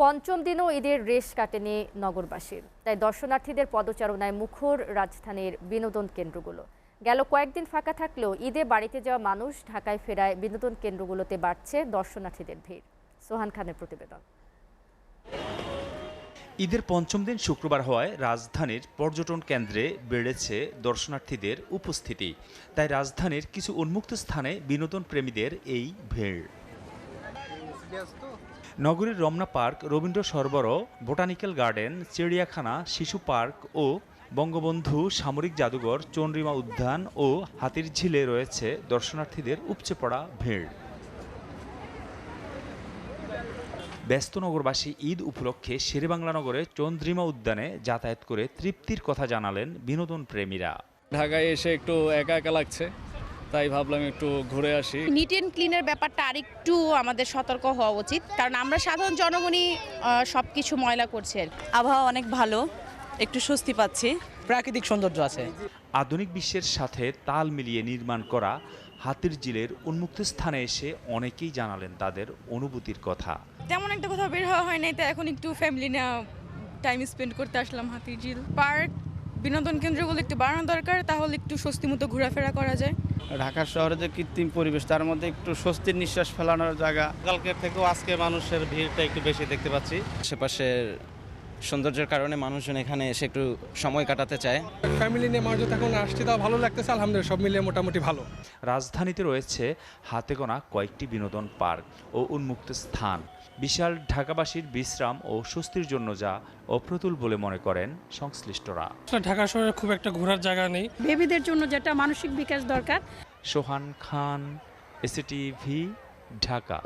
পঞ্চম দিনও ঈদের রেশ কাটেনি নগরবাসীর, তাই দর্শনার্থীদের পদচারণায় মুখর রাজধানীর বিনোদন কেন্দ্রগুলো। গেল কয়েকদিন ফাঁকা থাকলেও ঈদে বাড়িতে যাওয়া মানুষ ঢাকায় ফেরায় বিনোদন কেন্দ্রগুলোতে বাড়ছে দর্শনার্থীদের ভিড়। সোহান খানের প্রতিবেদন। ঈদের পঞ্চম দিন শুক্রবার হওয়ায় রাজধানীর পর্যটন কেন্দ্রে বেড়েছে দর্শনার্থীদের উপস্থিতি। তাই রাজধানীর কিছু উন্মুক্ত স্থানে বিনোদন প্রেমীদের এই ভিড়। নগরীর Ramna park, Rabindra Sarobar, botanical garden, চিড়িয়াখানা, শিশু পার্ক ও বঙ্গবন্ধু সামরিক জাদুঘর, চন্দ্রিমা উদ্যান ও হাতিরঝিলে রয়েছে দর্শনার্থীদের উপচে পড়া ভিড়। ব্যস্ত নগরবাসী ঈদ উপলক্ষে শেরেবাংলা নগরে চন্দ্রিমা উদ্যানে যাতায়াত করে তৃপ্তির কথা জানালেন বিনোদন প্রেমীরা। ঢাকায় এসে একটু একা একা লাগছে, তাই ভাবলাম একটু ঘুরে আসি। নিট অ্যান্ড ক্লিনের ব্যাপারটা আরেকটু আমাদের সতর্ক হওয়া উচিত, কারণ আমরা সাধারণ জনগণই সবকিছু ময়লা করছি। আবহাওয়া অনেক ভালো, একটু স্বস্তি পাচ্ছি। প্রাকৃতিক সৌন্দর্য আছে। আধুনিক বিশ্বের সাথে তাল মিলিয়ে নির্মাণ করা হাতিরঝিলের উন্মুক্ত স্থানে এসে অনেকেই জানালেন তাদের অনুভূতির কথা। তেমন একটা কোথাও বের হওয়া হয় নাই, তাই এখন একটু ফ্যামিলি নিয়ে টাইম স্পেন্ড করতে আসলাম হাতিরঝিল পার্ক। বিনোদন কেন্দ্রগুলো একটু বাড়ানো দরকার, তাহলে একটু স্বস্তি মতো ঘোরাফেরা করা যায়। ঢাকা শহরে যে কৃত্রিম পরিবেশ, তার মধ্যে একটু স্বস্তির নিঃশ্বাস ফেলানোর জায়গা। কালকের থেকেও আজকে মানুষের ভিড়টা একটু বেশি দেখতে পাচ্ছি। আশেপাশের সৌন্দর্যের কারণে মানুষজন এখানে এসে একটু সময় কাটাতে চায়। ফ্যামিলি নিয়ে মানুষ এখন আসছে, তাও ভালো লাগতেছে। আলহামদুলিল্লাহ, সব মিলিয়ে মোটামুটি ভালো। রাজধানীতে রয়েছে হাতে গোনা কয়েকটি বিনোদন পার্ক ও উন্মুক্ত স্থান, বিশাল ঢাকাবাসীর বিশ্রাম ও স্বস্তির জন্য যা অপ্রতুল বলে মনে করেন সংশ্লিষ্টরা। ঢাকা শহরে খুব একটা ঘোরার জায়গা নেই। বেবিদের জন্য যেটা মানসিক বিকাশ দরকার। সোহান খান, এসিটিভি, ঢাকা।